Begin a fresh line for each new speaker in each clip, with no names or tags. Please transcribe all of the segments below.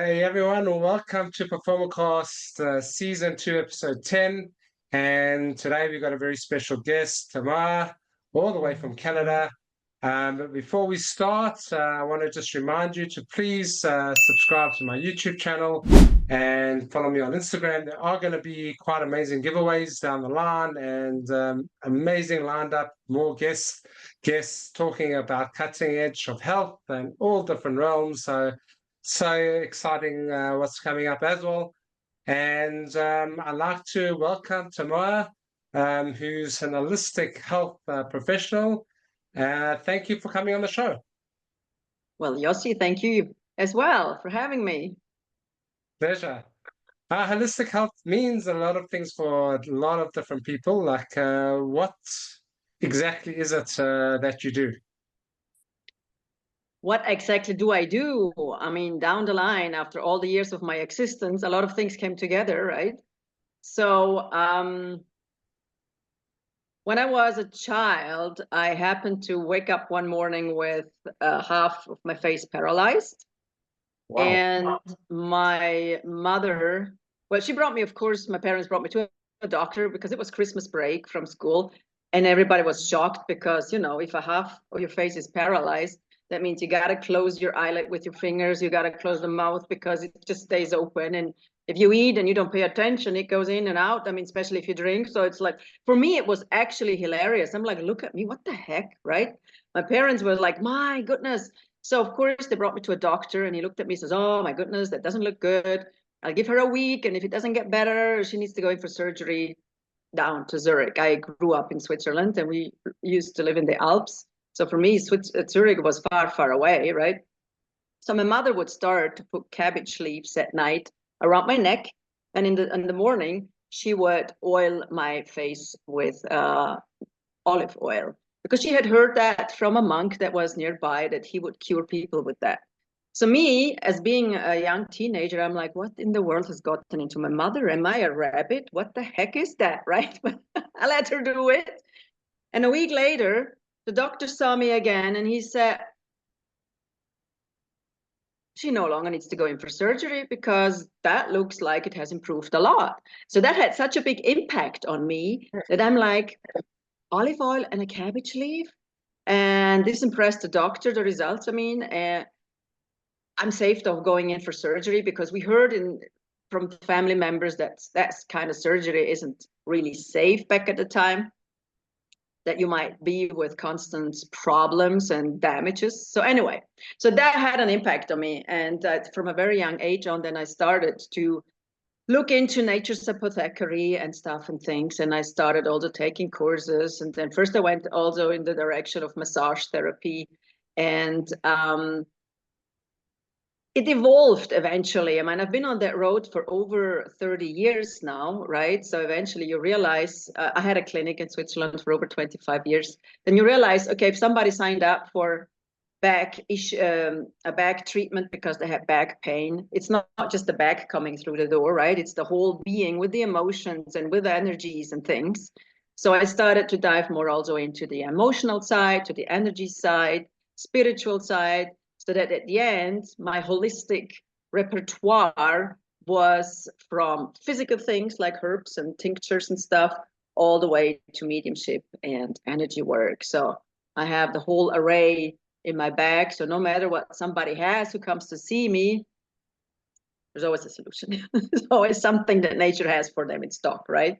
Hey everyone, welcome to Performacast Season 2, Episode 10. And today we've got a very special guest, Tomoah, all the way from Canada. But before we start, I want to just remind you to please subscribe to my YouTube channel and follow me on Instagram. There are going to be quite amazing giveaways down the line and amazing lined up, more guests talking about cutting edge of health and all different realms. So exciting what's coming up as well. And I'd like to welcome Tomoah, who's an holistic health professional. Thank you for coming on the show.
Well, Yossi, thank you as well for having me.
Pleasure. Holistic health means a lot of things for a lot of different people. Like, what exactly is it that you do?
What exactly do I do? I mean, down the line, after all the years of my existence, a lot of things came together, right? So, when I was a child, I happened to wake up one morning with half of my face paralyzed.
Wow.
And my mother, well, she brought me, of course, my parents brought me to a doctor because it was Christmas break from school. And everybody was shocked because, you know, if a half of your face is paralyzed, that means you got to close your eyelid with your fingers. You got to close the mouth because it just stays open. And if you eat and you don't pay attention, it goes in and out. I mean, especially if you drink. So it's like, for me, it was actually hilarious. I'm like, look at me, what the heck, right? My parents were like, my goodness. So, of course, they brought me to a doctor and he looked at me and says, oh, my goodness, that doesn't look good. I'll give her a week. And if it doesn't get better, she needs to go in for surgery down to Zurich. I grew up in Switzerland and we used to live in the Alps. So for me, Zurich was far, far away, right? So my mother would start to put cabbage leaves at night around my neck. And in the morning, she would oil my face with olive oil because she had heard that from a monk that was nearby that he would cure people with that. So me, as being a young teenager, I'm like, what in the world has gotten into my mother? Am I a rabbit? What the heck is that, right? I let her do it. And a week later, the doctor saw me again and he said, she no longer needs to go in for surgery because that looks like it has improved a lot. So that had such a big impact on me that I'm like, olive oil and a cabbage leaf? And this impressed the doctor, the results. I mean, I'm safe of going in for surgery because we heard from family members that kind of surgery isn't really safe back at the time, that you might be with constant problems and damages. So anyway, so that had an impact on me. And from a very young age on, then I started to look into nature's apothecary and stuff and things. And I started also taking courses. And then first I went also in the direction of massage therapy. And it evolved eventually. I mean, I've been on that road for over 30 years now, right? So eventually you realize, I had a clinic in Switzerland for over 25 years. Then you realize, okay, if somebody signed up for a back treatment because they have back pain, it's not just the back coming through the door, right? It's the whole being with the emotions and with energies and things. So I started to dive more also into the emotional side, to the energy side, spiritual side, so that at the end, my holistic repertoire was from physical things like herbs and tinctures and stuff, all the way to mediumship and energy work. So I have the whole array in my bag. So no matter what somebody has who comes to see me, there's always a solution. There's always something that nature has for them in stock, right?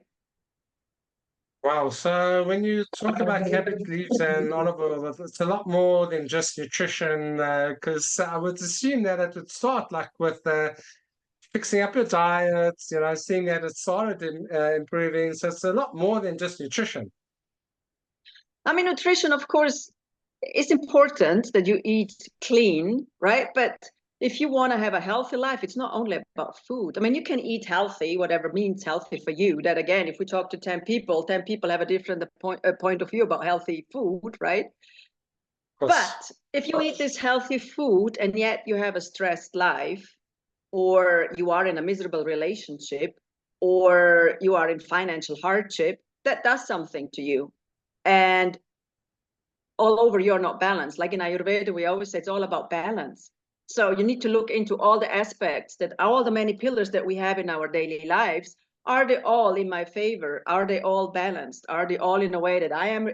Wow. So when you talk about cabbage leaves and olive oil, it's a lot more than just nutrition, because I would assume that it would start like with fixing up your diet, you know, seeing that it started improving. So it's a lot more than just nutrition.
I mean, nutrition, of course, is important that you eat clean, right? But if you want to have a healthy life, it's not only about food. I mean, you can eat healthy, whatever means healthy for you. That again, if we talk to 10 people have a different point of view about healthy food, right? But if you eat this healthy food and yet you have a stressed life, or you are in a miserable relationship, or you are in financial hardship, that does something to you. And all over, you're not balanced. Like in Ayurveda, we always say it's all about balance. So you need to look into all the aspects, that all the many pillars that we have in our daily lives, are they all in my favor? Are they all balanced? Are they all in a way that I am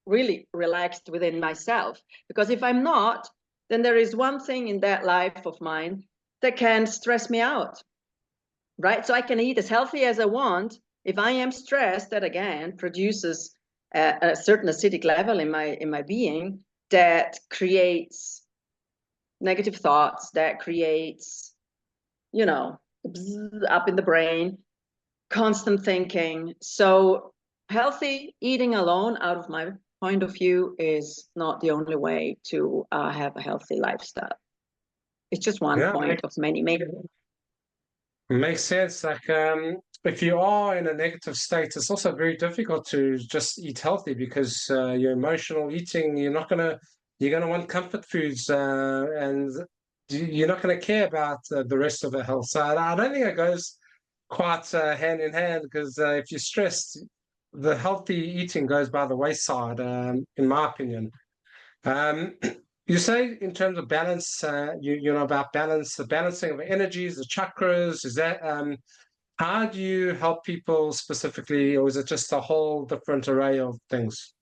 really relaxed within myself? Because if I'm not, then there is one thing in that life of mine that can stress me out, right? So I can eat as healthy as I want. If I am stressed, that again produces a certain acidic level in my being that creates negative thoughts, that creates, up in the brain, constant thinking. So healthy eating alone, out of my point of view, is not the only way to have a healthy lifestyle. It's just one point of many, many.
Makes sense. Like, if you are in a negative state, it's also very difficult to just eat healthy because your emotional eating, you're gonna want comfort foods, and you're not gonna care about the rest of the health. So I don't think it goes quite hand in hand because if you're stressed, the healthy eating goes by the wayside, in my opinion. Um, you say in terms of balance, you know about balance, the balancing of energies, the chakras. Is that how do you help people specifically, or is it just a whole different array of things?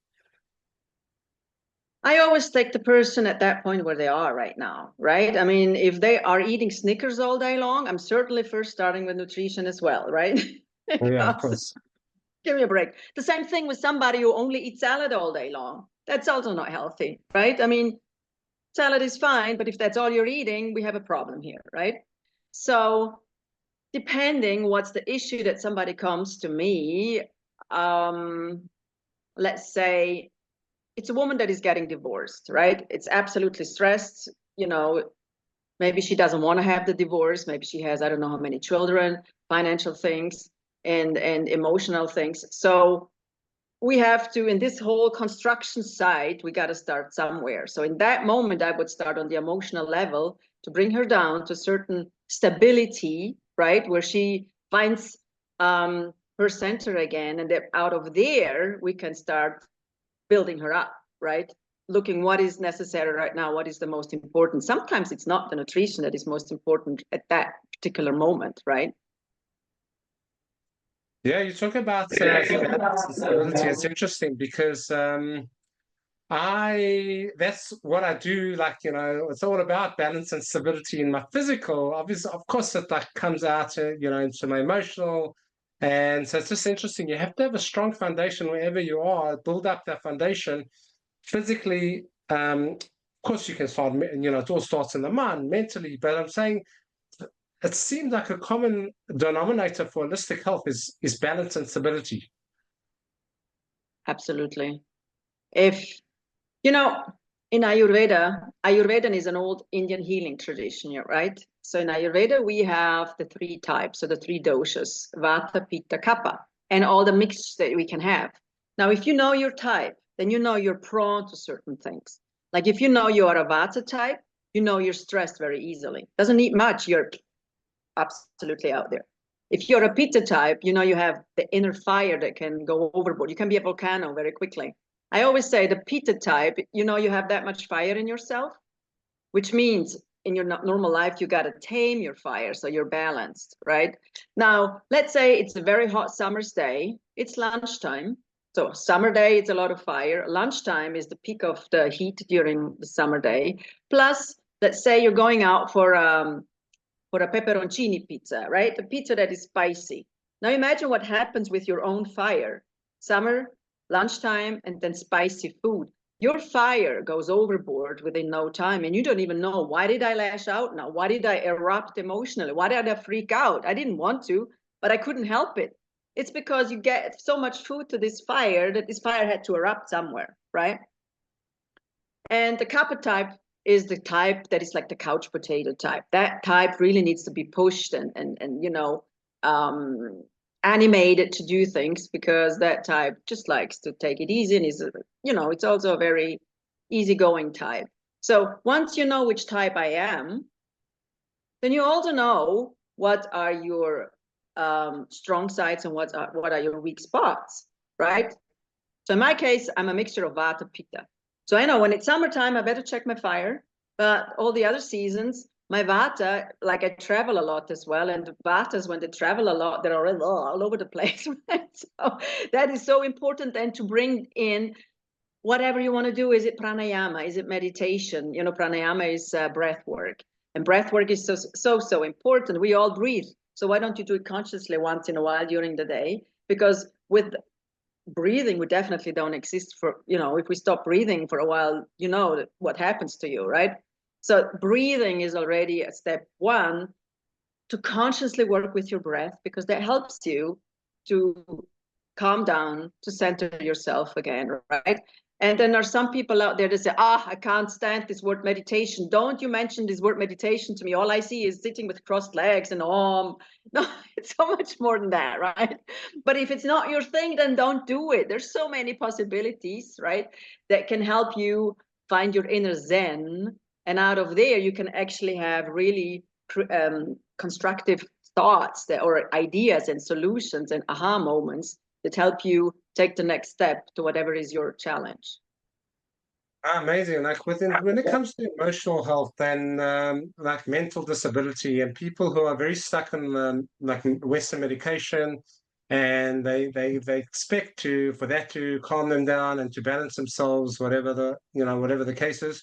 I always take the person at that point where they are right now, right? I mean, if they are eating Snickers all day long, I'm certainly first starting with nutrition as well, right?
Yeah, of
Because
course.
give me a break. The same thing with somebody who only eats salad all day long. That's also not healthy, right? I mean, salad is fine, but if that's all you're eating, we have a problem here, right? So depending what's the issue that somebody comes to me, let's say it's a woman that is getting divorced, right? It's absolutely stressed, maybe she doesn't want to have the divorce, maybe she has, I don't know how many children, financial things, and emotional things. So we have to, in this whole construction site, we got to start somewhere. So in that moment, I would start on the emotional level to bring her down to certain stability, right, where she finds her center again, and that out of there we can start building her up, right? Looking what is necessary right now, what is the most important. Sometimes it's not the nutrition that is most important at that particular moment, right?
Yeah, you talk about balance and stability. It's interesting because I that's what I do. Like, it's all about balance and stability in my physical. Obviously, of course, it like comes out, into my emotional. And so it's just interesting. You have to have a strong foundation wherever you are, build up that foundation physically. Of course, you can start, it all starts in the mind mentally, but I'm saying it seems like a common denominator for holistic health is balance and stability.
Absolutely. If You know, in Ayurveda is an old Indian healing tradition, right? So in Ayurveda, we have the three types, so the three doshas, Vata, Pitta, Kapha, and all the mix that we can have. Now, if you know your type, then you know you're prone to certain things. Like if you know you are a Vata type, you know you're stressed very easily. Doesn't need much, you're absolutely out there. If you're a Pitta type, you know you have the inner fire that can go overboard. You can be a volcano very quickly. I always say the Pitta type, you have that much fire in yourself, which means in your normal life, you got to tame your fire so you're balanced, right? Now, let's say it's a very hot summer's day. It's lunchtime. So summer day, it's a lot of fire. Lunchtime is the peak of the heat during the summer day. Plus, let's say you're going out for a pepperoncini pizza, right? A pizza that is spicy. Now imagine what happens with your own fire. Summer, lunchtime, and then spicy food. Your fire goes overboard within no time, and you don't even know, why did I lash out now? Why did I erupt emotionally? Why did I freak out? I didn't want to, but I couldn't help it. It's because you get so much food to this fire that this fire had to erupt somewhere, right? And the Kappa type is the type that is like the couch potato type. That type really needs to be pushed and animated to do things, because that type just likes to take it easy and it's also a very easygoing type. So once you know which type I am, then you also know what are your strong sides and what are your weak spots, right? So in my case, I'm a mixture of Vata Pitta. So I know when it's summertime, I better check my fire. But all the other seasons, my vata, like I travel a lot as well, and vatas, when they travel a lot, they're already all over the place, right? So that is so important, and to bring in whatever you want to do. Is it pranayama? Is it meditation? You know, pranayama is breath work, and breath work is so important. We all breathe, so why don't you do it consciously once in a while during the day? Because with breathing, we definitely don't exist for, you know, if we stop breathing for a while, you know what happens to you, right? So breathing is already a step one, to consciously work with your breath, because that helps you to calm down, to center yourself again, right? And then there are some people out there that say, I can't stand this word meditation. Don't you mention this word meditation to me. All I see is sitting with crossed legs and no, it's so much more than that, right? But if it's not your thing, then don't do it. There's so many possibilities, right, that can help you find your inner zen. And out of there, you can actually have really constructive thoughts or ideas and solutions and aha moments that help you take the next step to whatever is your challenge.
Amazing. Like when it comes to emotional health and like mental disability and people who are very stuck in like Western medication, and they expect for that to calm them down and to balance themselves, whatever the case is.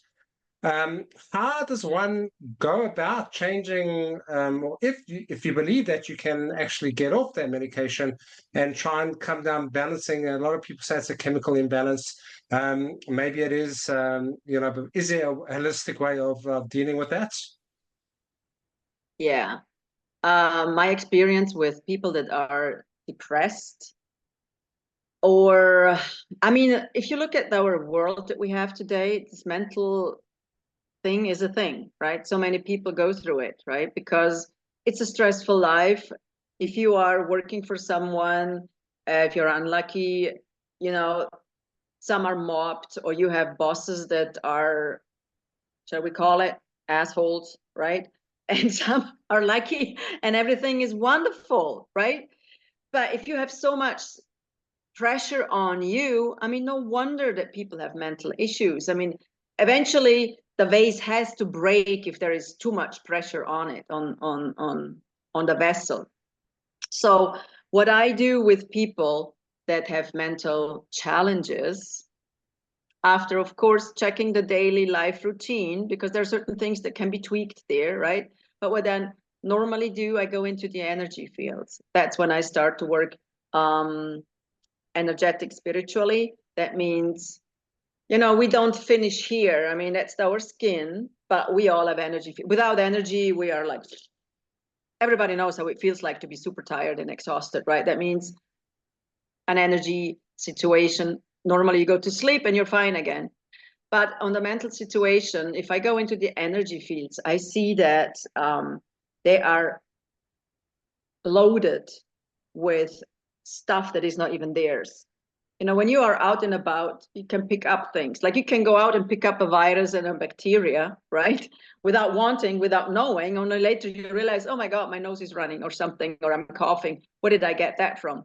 How does one go about changing, or if you believe that you can actually get off that medication and try and come down balancing? A lot of people say it's a chemical imbalance. Maybe it is, but is there a holistic way of dealing with that?
Yeah. My experience with people that are depressed, or, I mean, if you look at our world that we have today, this mental thing is a thing, right? So many people go through it, right? Because it's a stressful life. If you are working for someone, if you're unlucky, you know, some are mobbed, or you have bosses that are, shall we call it, assholes, right? And some are lucky and everything is wonderful, right? But if you have so much pressure on you, I mean, no wonder that people have mental issues. I mean, eventually the vase has to break if there is too much pressure on it, on the vessel. So what I do with people that have mental challenges, after of course checking the daily life routine, because there are certain things that can be tweaked there, right? But what I normally do, I go into the energy fields. That's when I start to work energetic spiritually. That means, you know, we don't finish here. I mean, that's our skin, but we all have energy. Without energy, we are like, everybody knows how it feels like to be super tired and exhausted, right? That means an energy situation. Normally you go to sleep and you're fine again. But on the mental situation, if I go into the energy fields, I see that they are loaded with stuff that is not even theirs. You know, when you are out and about, you can pick up things. Like you can go out and pick up a virus and a bacteria, right? Without wanting, without knowing. Only later you realize, oh my God, my nose is running or something, or I'm coughing. Where did I get that from?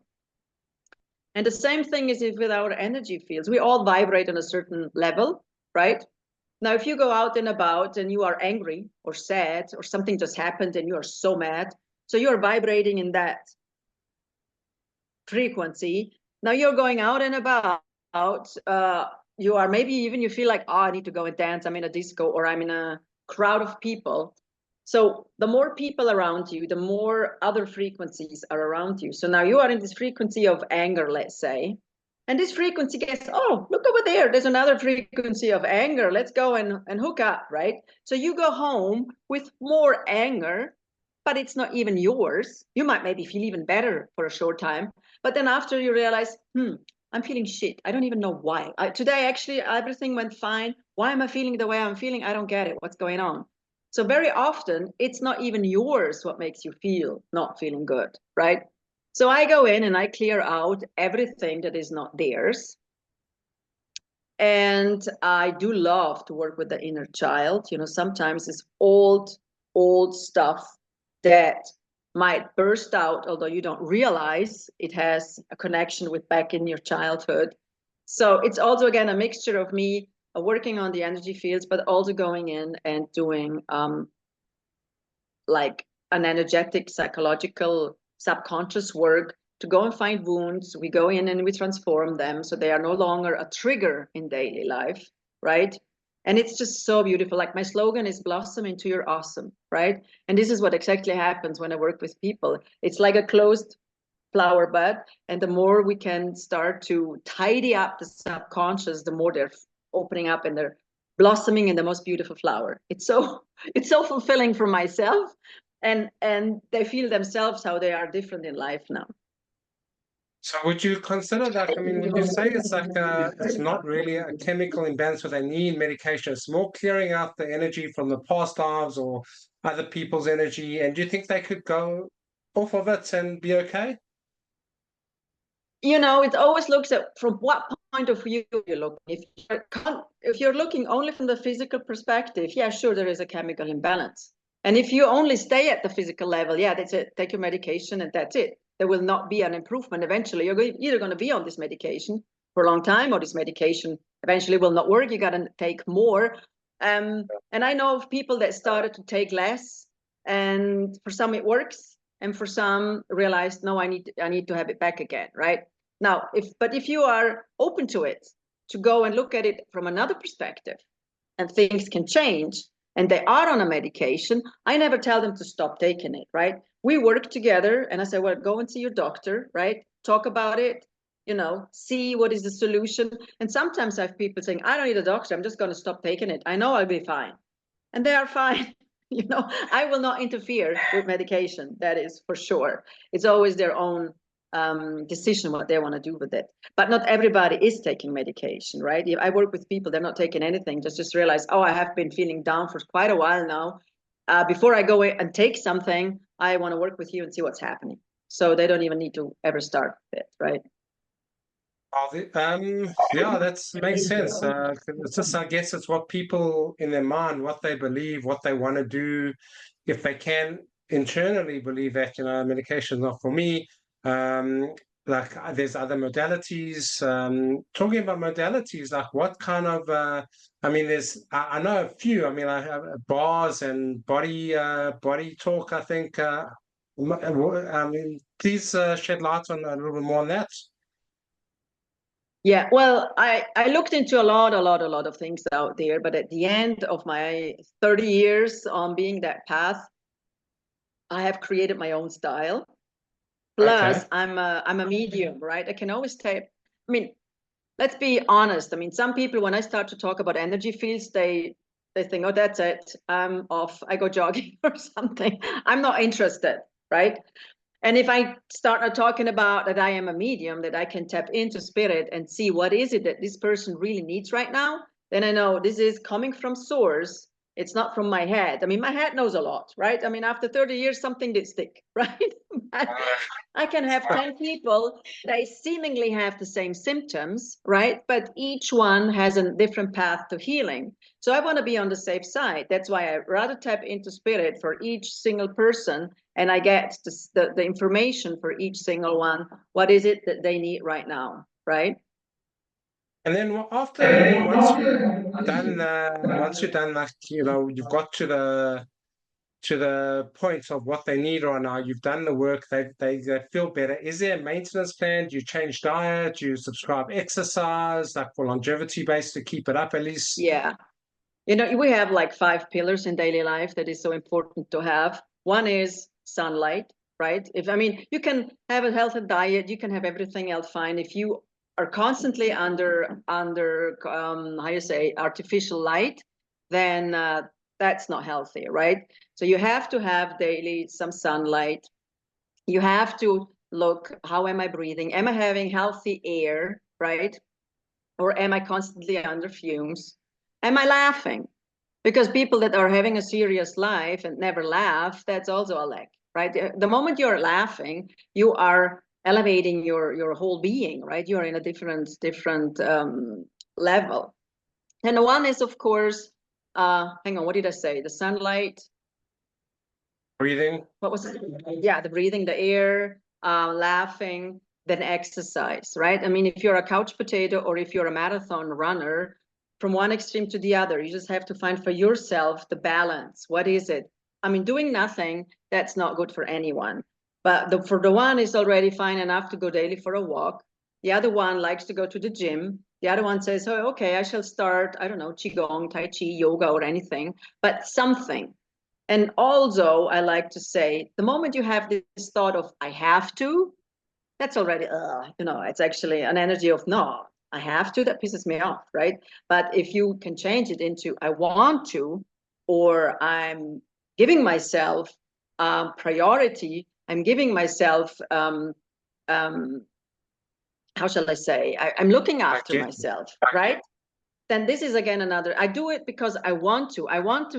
And the same thing is with our energy fields. We all vibrate on a certain level, right? Now, if you go out and about and you are angry or sad, or something just happened and you are so mad, so you're vibrating in that frequency. Now you're going out and about. You are, maybe even you feel like, oh, I need to go and dance. I'm in a disco, or I'm in a crowd of people. So the more people around you, the more other frequencies are around you. So now you are in this frequency of anger, let's say, and this frequency gets, oh, look over there, there's another frequency of anger, let's go and hook up, right? So you go home with more anger, but it's not even yours. You might maybe feel even better for a short time, but then after you realize, I'm feeling shit. I don't even know why. Today, actually, everything went fine. Why am I feeling the way I'm feeling? I don't get it. What's going on? So very often, it's not even yours what makes you feel not feeling good, right? So I go in and I clear out everything that is not theirs. And I do love to work with the inner child. You know, sometimes it's old stuff that might burst out, although you don't realize it has a connection with back in your childhood. So it's also, again, a mixture of me working on the energy fields, but also going in and doing like an energetic, psychological, subconscious work to go and find wounds. We go in and we transform them so they are no longer a trigger in daily life, right? And it's just so beautiful. Like my slogan is blossom into your awesome, right? And this is what exactly happens when I work with people. It's like a closed flower bud, and the more we can start to tidy up the subconscious, the more they're opening up and they're blossoming in the most beautiful flower. It's so fulfilling for myself, and they feel themselves how they are different in life now.
So would you consider that, I mean, would you say it's like it's not really a chemical imbalance where they need medication? It's more clearing out the energy from the past lives or other people's energy. And do you think they could go off of it and be okay?
You know, it always looks at from what point of view you're looking. If you're looking only from the physical perspective, yeah, sure, there is a chemical imbalance. And if you only stay at the physical level, yeah, that's it. Take your medication and that's it. There will not be an improvement. Eventually, you're either going to be on this medication for a long time, or this medication eventually will not work. You got to take more. And I know of people that started to take less, and for some it works, and for some realized, no, I need to have it back again, right? Now, if you are open to it, to go and look at it from another perspective, and things can change, and they are on a medication, I never tell them to stop taking it, right? We work together, and I say, well, go and see your doctor, right? Talk about it, see what is the solution. And sometimes I have people saying, I don't need a doctor, I'm just going to stop taking it. I know I'll be fine. And they are fine. I will not interfere with medication. That is for sure. It's always their own decision what they want to do with it. But not everybody is taking medication, right? If I work with people, they're not taking anything. Just realize, oh, I have been feeling down for quite a while now. Before I go and take something, I want to work with you and see what's happening. So they don't even need to ever start with it, right?
Yeah, that makes sense. It's just, I guess it's what people in their mind, what they believe, what they want to do. If they can internally believe that, medication is not for me, like there's other modalities. Talking about modalities, like what kind of, I mean, I know a few. I mean, I have bars and body talk, I think. I mean, please shed light on a little bit more on that.
Yeah, well, I looked into a lot of things out there, but at the end of my 30 years on being that path, I have created my own style. Plus,
Okay.
I'm a medium, right? I can always take. I mean, let's be honest. I mean, some people, when I start to talk about energy fields, they think, oh, that's it. I'm off. I go jogging or something. I'm not interested, right? And if I start talking about that I am a medium, that I can tap into spirit and see what is it that this person really needs right now, then I know this is coming from source. It's not from my head. I mean, my head knows a lot, right? I mean, after 30 years, something did stick, right? I can have 10 people that seemingly have the same symptoms, right? But each one has a different path to healing. So I want to be on the safe side. That's why I rather tap into spirit for each single person, and I get the information for each single one. What is it that they need right now, right?
And then after, once you're done, like, you've got to the point of what they need right now. You've done the work. They feel better. Is there a maintenance plan? Do you change diet? Do you subscribe exercise, like for longevity base to keep it up at least?
Yeah. We have like 5 pillars in daily life that is so important to have. One is sunlight, right? You can have a healthy diet, you can have everything else fine. If you are constantly under how you say, artificial light, then that's not healthy, right? So you have to have daily some sunlight. You have to look, how am I breathing? Am I having healthy air, right? Or am I constantly under fumes? Am I laughing? Because people that are having a serious life and never laugh, that's also a lack, right? The moment you're laughing, you are elevating your whole being, right? You're in a different level. And one is, of course, hang on, what did I say? The sunlight.
Breathing.
What was it? Yeah, the breathing, the air, laughing, then exercise, right? I mean, if you're a couch potato or if you're a marathon runner, from one extreme to the other. You just have to find for yourself the balance. What is it? I mean, doing nothing, that's not good for anyone. But for the one, is already fine enough to go daily for a walk. The other one likes to go to the gym. The other one says, oh, okay, I shall start, I don't know, Qigong, Tai Chi, yoga, or anything, but something. And also, I like to say, the moment you have this thought of, I have to, that's already, it's actually an energy of, no, I have to, that pisses me off, right? But if you can change it into, I want to, or I'm giving myself priority, I'm giving myself, how shall I say, I'm looking after myself, right? Then this is again another, I do it because I want to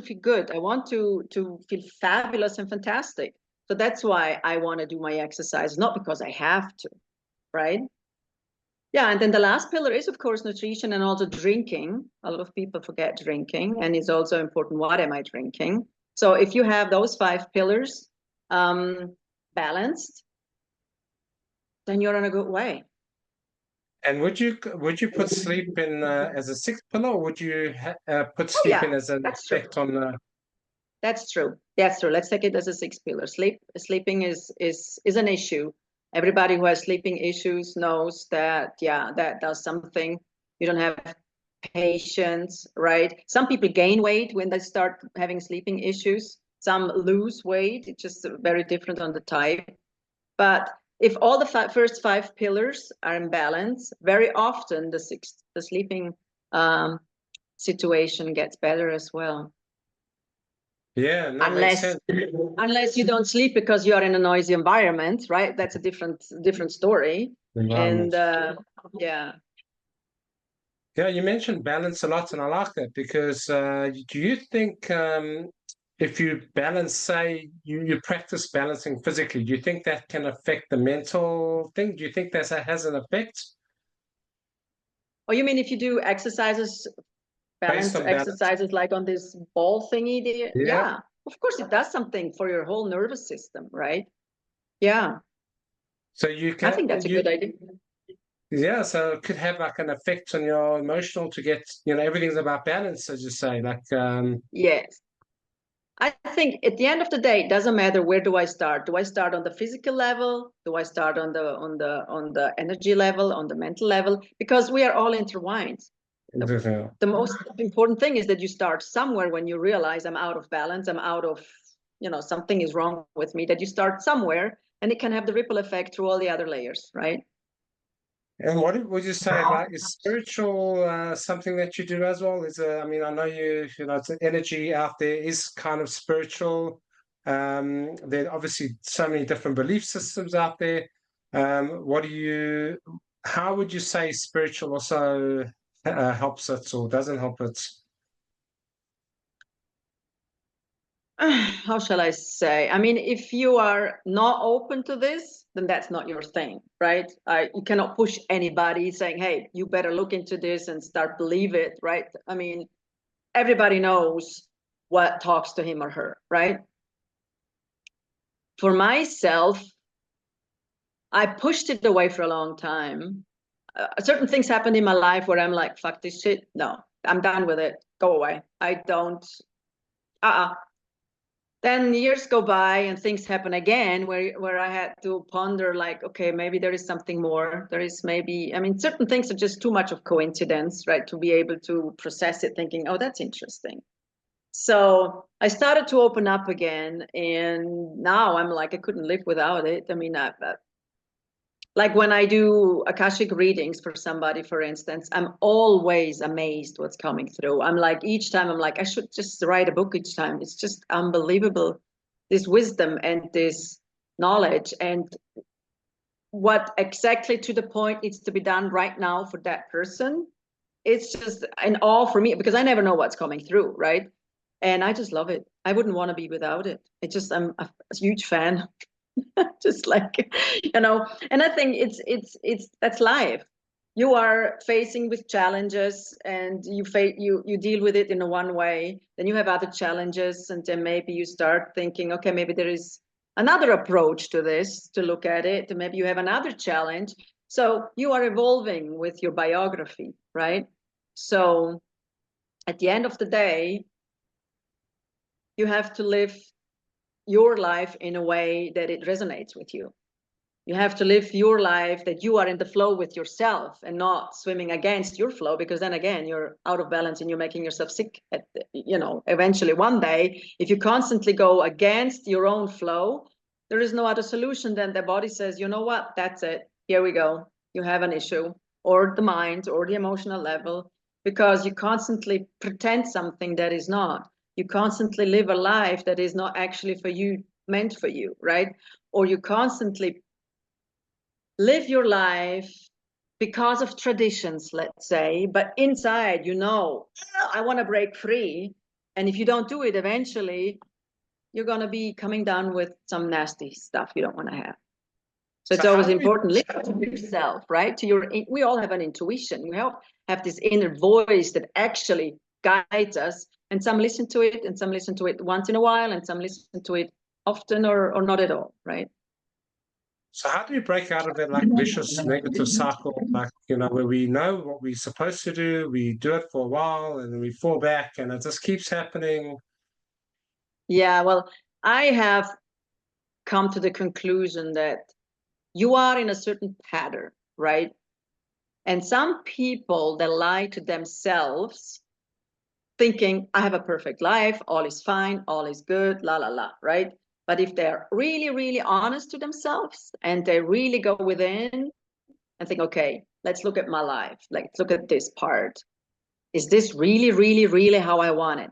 feel good. I want to feel fabulous and fantastic. So that's why I want to do my exercise, not because I have to, right? Yeah, and then the last pillar is, of course, nutrition and also drinking. A lot of people forget drinking, and it's also important, what am I drinking? So if you have those 5 pillars balanced, then you're on a good way.
And would you put sleep in as a 6th pillar, or would you put sleep in as an effect on the?
That's true. That's true. Let's take it as a 6th pillar. Sleeping is an issue. Everybody who has sleeping issues knows that, yeah, that does something. You don't have patience, right? Some people gain weight when they start having sleeping issues. Some lose weight. It's just very different on the type. But if all the first 5 pillars are in balance, very often the sleeping situation gets better as well.
Yeah, no, makes sense.
Unless you don't sleep because you are in a noisy environment, right? That's a different story. And yeah.
Yeah, you mentioned balance a lot, and I like that because do you think if you balance, say you practice balancing physically, do you think that can affect the mental thing? Do you think that has an effect?
Oh, you mean if you do exercises, balance exercises like on this ball thingy there? Yeah, of course it does something for your whole nervous system, right? Yeah.
So you can.
I think that's a good idea.
Yeah, so it could have like an effect on your emotional to get, everything's about balance, as you say. Like
yes. I think at the end of the day, it doesn't matter where do I start. Do I start on the physical level? Do I start on the energy level, on the mental level? Because we are all intertwined. The most important thing is that you start somewhere when you realize I'm out of balance, I'm out of, something is wrong with me, that you start somewhere and it can have the ripple effect through all the other layers, right?
And what would you say, like, is spiritual something that you do as well? I mean, I know it's an energy out there is kind of spiritual. There are obviously so many different belief systems out there. How would you say spiritual also helps it or doesn't help it?
How shall I say? I mean, if you are not open to this, then that's not your thing, right? You cannot push anybody saying, hey, you better look into this and start believe it, right? I mean, everybody knows what talks to him or her, right? For myself, I pushed it away for a long time. Certain things happened in my life where I'm like, fuck this shit. No, I'm done with it. Go away. I don't. Then years go by and things happen again where I had to ponder like, okay, maybe there is something more. There is maybe, I mean, certain things are just too much of coincidence, right? To be able to process it thinking, oh, that's interesting. So I started to open up again, and now I'm like, I couldn't live without it. I mean, like when I do Akashic readings for somebody, for instance, I'm always amazed what's coming through. I'm like, each time I'm like, I should just write a book each time. It's just unbelievable, this wisdom and this knowledge and what exactly to the point needs to be done right now for that person. It's just an awe for me because I never know what's coming through, right? And I just love it. I wouldn't want to be without it. I'm a huge fan. Just like, and I think it's that's life. You are facing with challenges and you deal with it in a one way, then you have other challenges, and then maybe you start thinking, okay, maybe there is another approach to this, to look at it, and maybe you have another challenge. So you are evolving with your biography, right? So at the end of the day, you have to live your life in a way that it resonates with you. You have to live your life that you are in the flow with yourself and not swimming against your flow, because then again, you're out of balance and you're making yourself sick eventually one day. If you constantly go against your own flow, there is no other solution than the body says, you know what, that's it. Here we go. You have an issue, or the mind or the emotional level, because you constantly pretend something that is not. You constantly live a life that is not actually for you, meant for you, right? Or you constantly live your life because of traditions, let's say, but inside, I want to break free. And if you don't do it, eventually you're going to be coming down with some nasty stuff you don't want to have. So it's
So how
always
do we
important, listen to yourself, right? We all have an intuition. We all have this inner voice that actually guides us. And some listen to it, and some listen to it once in a while, and some listen to it often or not at all, right?
So how do we break out of that like vicious negative cycle, like, where we know what we're supposed to do, we do it for a while, and then we fall back, and it just keeps happening?
Yeah, well, I have come to the conclusion that you are in a certain pattern, right? And some people, they lie to themselves thinking, I have a perfect life, all is fine, all is good, la la la, right? But if they're really, really honest to themselves and they really go within and think, okay, let's look at my life, let's look at this part. Is this really, really, really how I want it?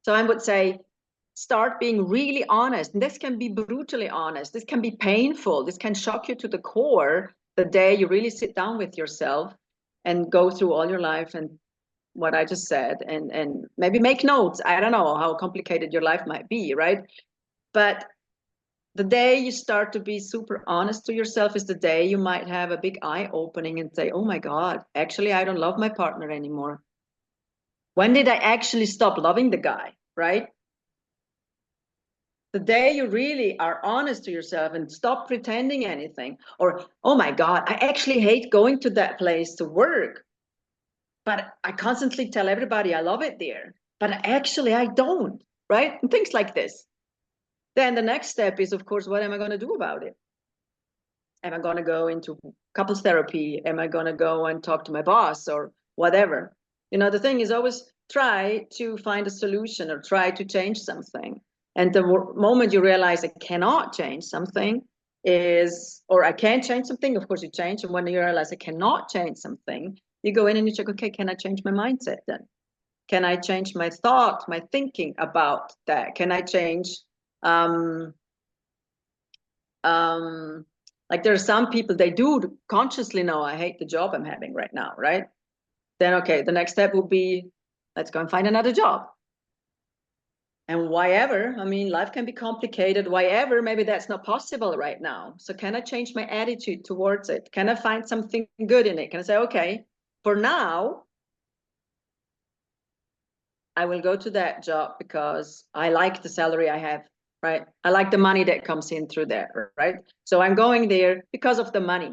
So I would say, start being really honest. And this can be brutally honest. This can be painful. This can shock you to the core the day you really sit down with yourself and go through all your life and what I just said, and maybe make notes. I don't know how complicated your life might be, right? But the day you start to be super honest to yourself is the day you might have a big eye opening and say, oh my God, actually, I don't love my partner anymore. When did I actually stop loving the guy, right? The day you really are honest to yourself and stop pretending anything, or, oh my God, I actually hate going to that place to work, but I constantly tell everybody I love it there, but actually I don't, right? And things like this. Then the next step is, of course, what am I going to do about it? Am I going to go into couples therapy? Am I going to go and talk to my boss or whatever? The thing is always try to find a solution or try to change something. And the moment you realize I cannot change something or I can't change something, of course you change. And when you realize I cannot change something, you go in and you check, okay, can I change my mindset then? Can I change my thought, my thinking about that? Can I change, like there are some people, they do consciously know I hate the job I'm having right now, right? Then, okay, the next step will be, let's go and find another job. And why ever, I mean, life can be complicated. Why ever, maybe that's not possible right now. So can I change my attitude towards it? Can I find something good in it? Can I say, okay, for now, I will go to that job because I like the salary I have, right? I like the money that comes in through there, right? So I'm going there because of the money,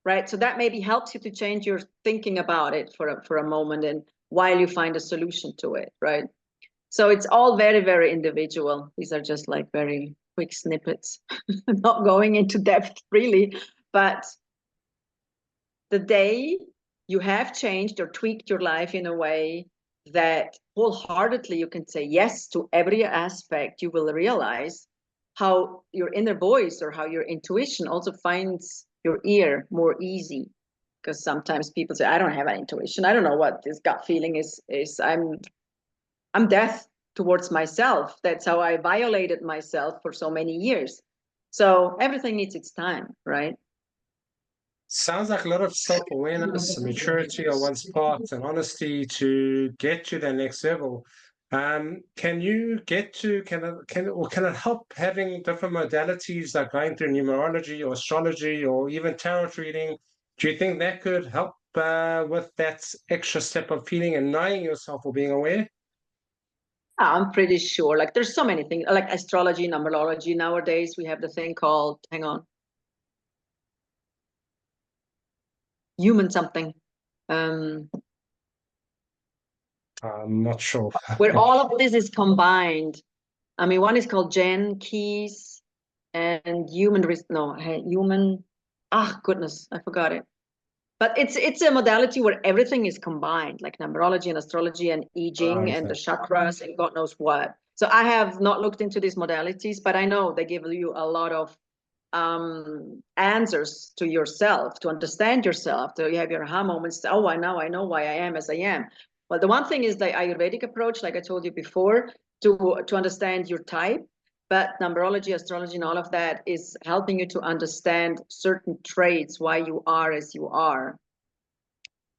right? So that maybe helps you to change your thinking about it for a moment and while you find a solution to it, right? So it's all very, very individual. These are just like very quick snippets, not going into depth really, but the day you have changed or tweaked your life in a way that wholeheartedly you can say yes to every aspect, you will realize how your inner voice or how your intuition also finds your ear more easy. Because sometimes people say, I don't have an intuition. I don't know what this gut feeling is. I'm deaf towards myself. That's how I violated myself for so many years. So everything needs its time, right?
Sounds like a lot of self-awareness and maturity on one's part and honesty to get to the next level. Can you get to, can it help having different modalities like going through numerology or astrology or even tarot reading? Do you think that could help with that extra step of feeling and knowing yourself or being aware?
I'm pretty sure. Like there's so many things like astrology, numerology. Nowadays we have the thing called, hang on, human something. Um,
I'm not sure.
where all of this is combined. I mean, one is called Gen Keys and human. Ah, goodness, I forgot it. But it's a modality where everything is combined, like numerology and astrology and I Ching and the chakras and God knows what. So I have not looked into these modalities, but I know they give you a lot of answers to yourself, to understand yourself, to you have your aha moments. Oh, I know why I am as I am. Well, the one thing is the Ayurvedic approach, like I told you before, to understand your type. But numerology, astrology, and all of that is helping you to understand certain traits, why you are as you are.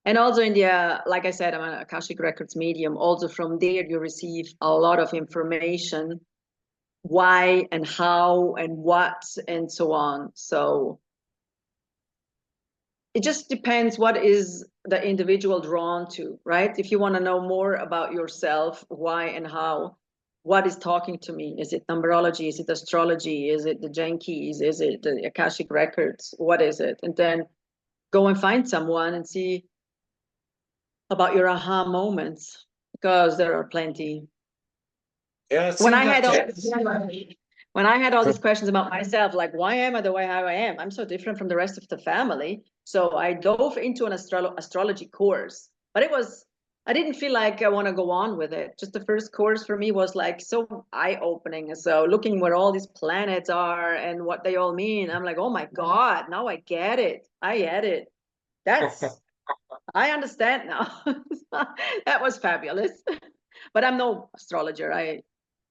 And also in the, like I said, I'm an Akashic Records medium. Also from there, you receive a lot of information, why and how and what and so on. So it just depends what is the individual drawn to, right? If you want to know more about yourself, why and how, what is talking to me? Is it numerology? Is it astrology? Is it the Jankees? Is it the Akashic Records? What is it? And then go and find someone and see about your aha moments, because there are plenty.
Yeah, it
When
seems
I had all,
like
when I had all these questions about myself, like why am I the way how I am? I'm so different from the rest of the family. So I dove into an astrology course, but I didn't feel like I want to go on with it. Just the first course for me was like so eye-opening. So looking where all these planets are and what they all mean, I'm like, oh my God, now I get it. I get it. I understand now. That was fabulous. But I'm no astrologer. I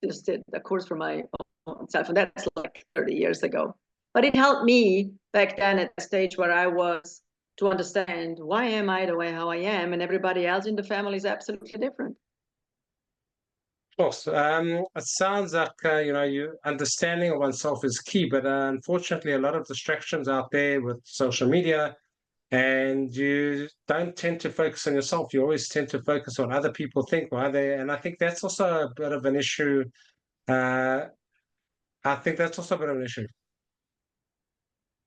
just did a course for my own self, and that's like 30 years ago. But it helped me back then at the stage where I was to understand why am I the way how I am, and everybody else in the family is absolutely different.
Of course. It sounds like you understanding of oneself is key, but unfortunately, a lot of distractions out there with social media, and you don't tend to focus on yourself. You always tend to focus on other people think or other, and I think that's also a bit of an issue. Uh, I think that's also a bit of an issue.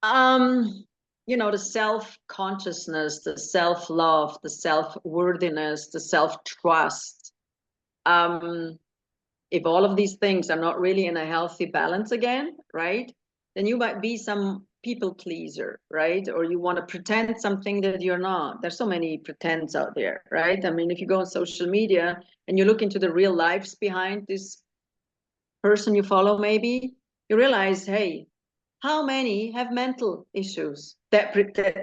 Um, the self-consciousness, the self-love, the self-worthiness, the self-trust. If all of these things are not really in a healthy balance again, right, then you might be some people pleaser, right? Or you want to pretend something that you're not. There's so many pretends out there, right? I mean, if you go on social media and you look into the real lives behind this person you follow, maybe you realize, hey, how many have mental issues that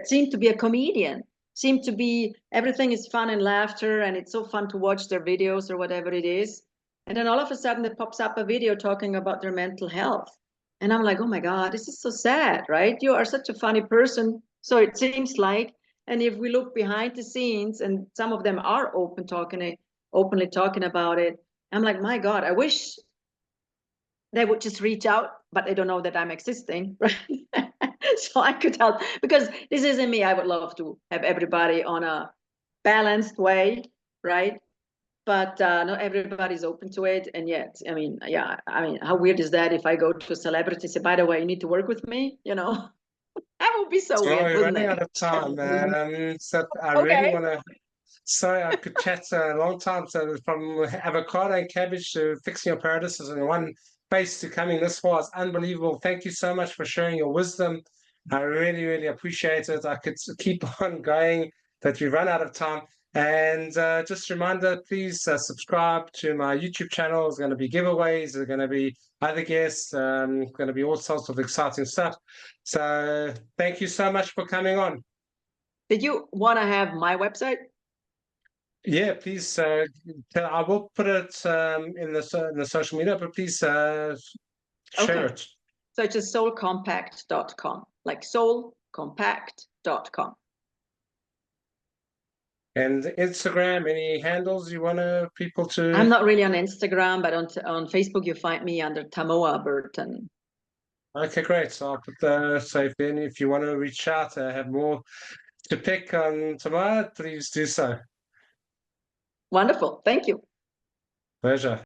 seem to be a comedian, seem to be everything is fun and laughter, and it's so fun to watch their videos or whatever it is. And then all of a sudden it pops up a video talking about their mental health. And I'm like, oh my God, this is so sad, right? You are such a funny person. So it seems like, and if we look behind the scenes, and some of them are openly talking about it, I'm like, my God, I wish they would just reach out, but they don't know that I'm existing, right? So I could help, because this isn't me. I would love to have everybody on a balanced way, right? But not everybody's open to it. And yet, I mean, yeah, I mean, how weird is that if I go to a celebrity and say, by the way, you need to work with me, That would be so
So
weird,
we're
wouldn't
running
it?
out of time, so I really
Okay.
want to. So I could chat a long time. So from avocado and cabbage to fixing your paradises in one face to coming this far is unbelievable. Thank you so much for sharing your wisdom. I really, really appreciate it. I could keep on going, but we've run out of time. And just a reminder, please subscribe to my YouTube channel. There's going to be giveaways. There's going to be other guests. Going to be all sorts of exciting stuff. So thank you so much for coming on.
Did you want to have my website?
Yeah, please. I will put it in the social media, but please share
Okay.
it.
So it's just soulcompact.com, like soulcompact.com.
And Instagram, any handles you want people to?
I'm not really on Instagram, but on Facebook you find me under Tomoah Burton.
Okay, great. So I'll put the safe in. If you want to reach out, have more to pick on tomorrow, please do so.
Wonderful. Thank you.
Pleasure.